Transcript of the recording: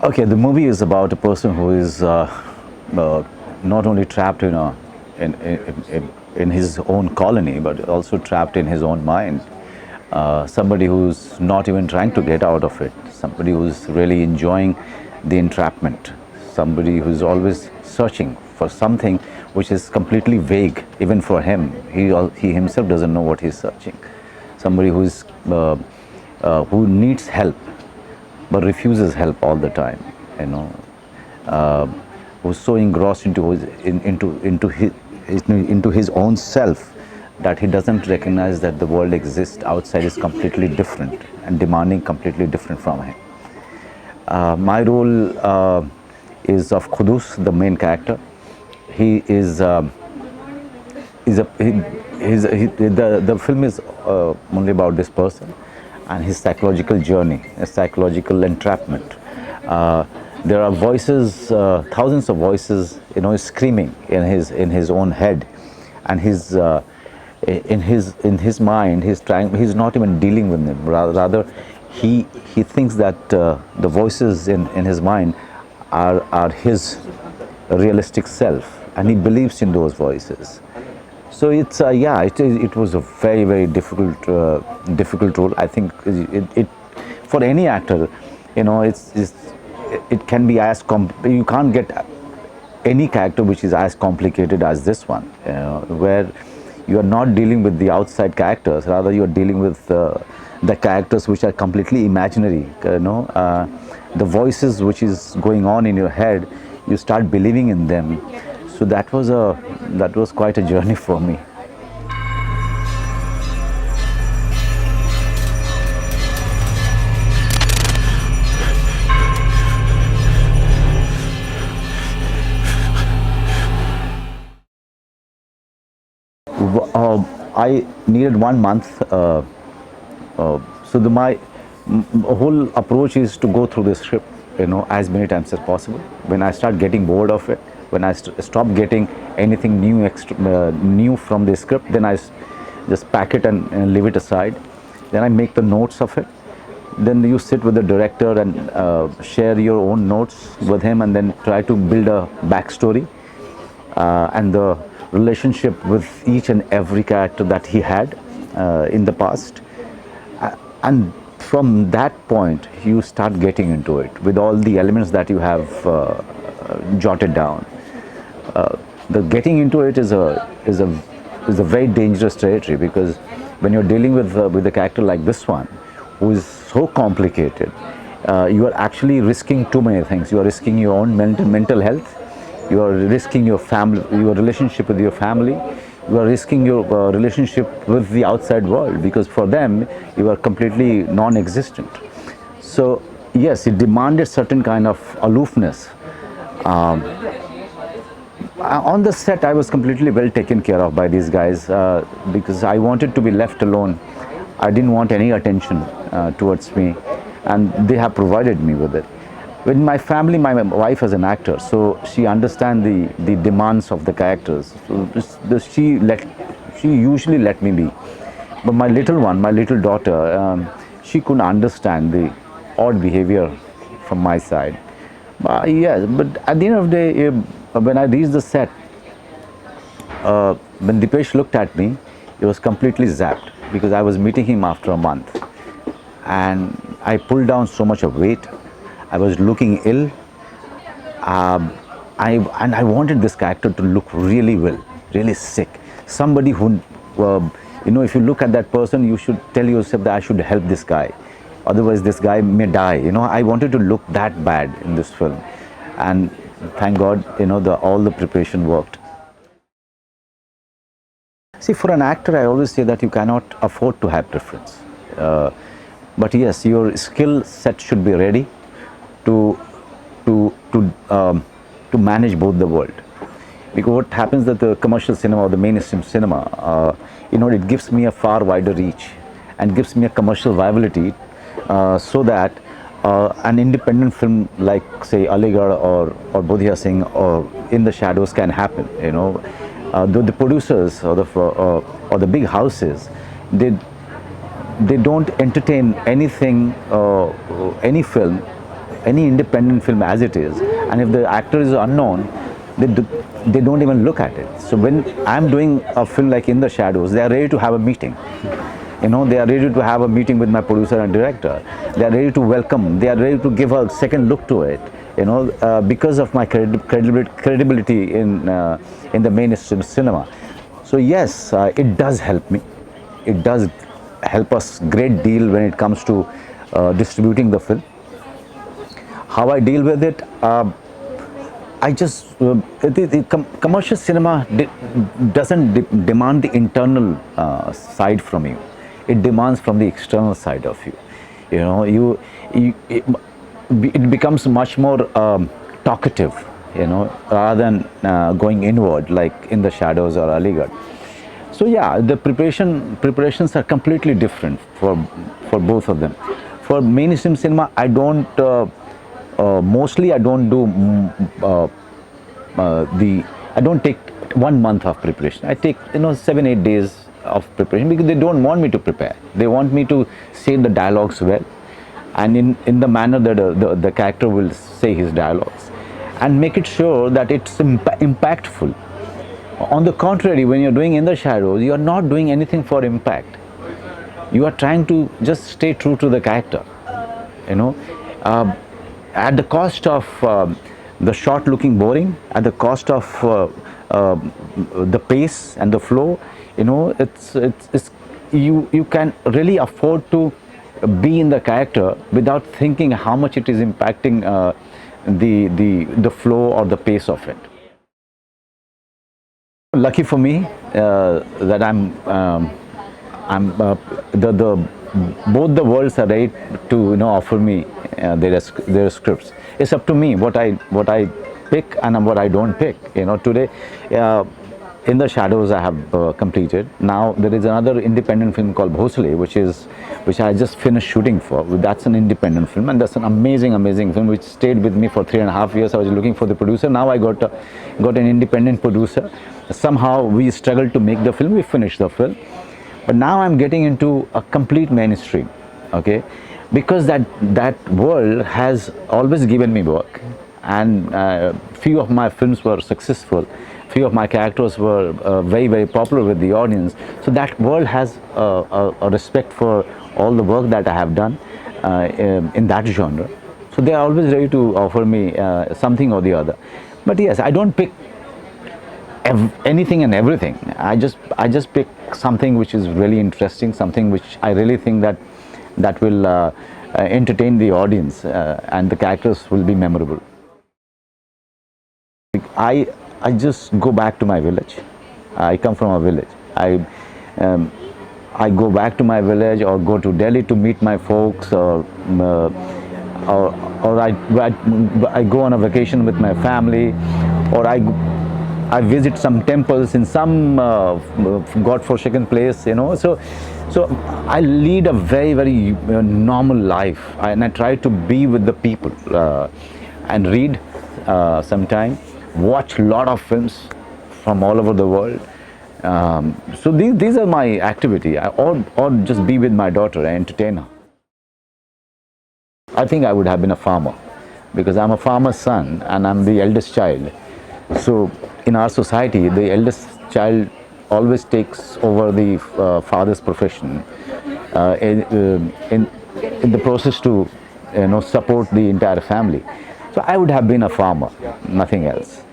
Okay, the movie is about a person who is not only trapped in his own colony, but also trapped in his own mind. Somebody who's not even trying to get out of it. Somebody who's really enjoying the entrapment. Somebody who's always searching for something which is completely vague, even for him. He himself doesn't know what he's searching. Somebody who needs help but refuses help all the time, you know, who's so engrossed into his own self that he doesn't recognize that the world exists outside is completely different and demanding completely different from him. My role is of Kudus, the main character. He is the film is only about this person and his psychological journey, his psychological entrapment. There are voices, thousands of voices, screaming in his own head, and in his mind, he's not even dealing with them. Rather, he thinks that the voices in his mind are his realistic self, and he believes in those voices. So it was a very difficult role. I think it for any actor, it can be you can't get any character which is as complicated as this one, where you are not dealing with the outside characters, rather you are dealing with the characters which are completely imaginary. The voices which is going on in your head, you start believing in them. So that was quite a journey for me. I needed 1 month. My whole approach is to go through the script, as many times as possible. When I start getting bored of it, when I stop getting anything new from the script, then I just pack it and leave it aside. Then I make the notes of it. Then you sit with the director and share your own notes with him, and then try to build a backstory and the relationship with each and every character that he had in the past. And from that point, you start getting into it with all the elements that you have jotted down. The getting into it is a very dangerous territory, because when you're dealing with a character like this one, who is so complicated, you are actually risking too many things. You are risking your own mental health. You are risking your family, your relationship with your family. You are risking your relationship with the outside world, because for them you are completely non-existent. So yes, it demanded certain kind of aloofness. On the set, I was completely well taken care of by these guys, because I wanted to be left alone. I didn't want any attention towards me, and they have provided me with it. With my family, my wife is an actor, so she understands the demands of the characters. So she usually let me be. But my little daughter, she couldn't understand the odd behavior from my side. But at the end of the day, when I reached the set, when Dipesh looked at me, he was completely zapped, because I was meeting him after a month, and I pulled down so much of weight. I was looking ill. I wanted this character to look really well, really sick. Somebody who, if you look at that person, you should tell yourself that I should help this guy. Otherwise, this guy may die. I wanted to look that bad in this film. And thank God, all the preparation worked. See, for an actor, I always say that you cannot afford to have preference. But yes, your skill set should be ready to manage both the world. Because what happens that the commercial cinema or the mainstream cinema, it gives me a far wider reach and gives me a commercial viability, so that an independent film like, say, Aligarh or Bodhiya Singh or In the Shadows can happen. The producers or the big houses, they don't entertain anything, any film any independent film as it is, and if the actor is unknown, they don't even look at it. So when I'm doing a film like In the Shadows, they are ready to have a meeting. They are ready to have a meeting with my producer and director. They are ready to welcome. They are ready to give a second look to it. Because of my credibility in the mainstream cinema. So yes, it does help me. It does help us great deal when it comes to distributing the film. How I deal with it, I just commercial cinema doesn't demand the internal side from you. It demands from the external side of you. It becomes much more talkative, rather than going inward like In the Shadows or Aligarh. So yeah, the preparations are completely different for both of them. For mainstream cinema, I don't mostly I don't do I don't take 1 month of preparation. I take 7-8 days of preparation, because they don't want me to prepare. They want me to say the dialogues well, and in the manner that the character will say his dialogues, and make it sure that it's impactful. On the contrary, when you're doing In the Shadows, you are not doing anything for impact. You are trying to just stay true to the character, at the cost of the shot looking boring, at the cost of the pace and the flow. You can really afford to be in the character without thinking how much it is impacting the flow or the pace of it. Lucky for me that the both the worlds are ready to offer me their scripts. It's up to me what I pick and what I don't pick. Today, In the Shadows I have completed. Now there is another independent film called Bhosle, which I just finished shooting for. That's an independent film, and that's an amazing film which stayed with me for 3.5 years. I was looking for the producer. Now I got an independent producer. Somehow we struggled to make the film. We finished the film, but now I'm getting into a complete mainstream. Okay, because that world has always given me work, and few of my films were successful. Few of my characters were very popular with the audience. So that world has a respect for all the work that I have done in that genre. So they are always ready to offer me something or the other. But yes, I don't pick anything and everything. I just pick something which is really interesting, something which I really think that will entertain the audience, and the characters will be memorable. I just go back to my village. I come from a village. I go back to my village, or go to Delhi to meet my folks, or I go on a vacation with my family, or I visit some temples in some God-forsaken place. So I lead a very normal life, and I try to be with the people and read sometime. Watch a lot of films from all over the world. So these are my activity, or just be with my daughter and entertain her. I think I would have been a farmer, because I'm a farmer's son and I'm the eldest child. So in our society, the eldest child always takes over the father's profession in the process to support the entire family. So I would have been a farmer, nothing else.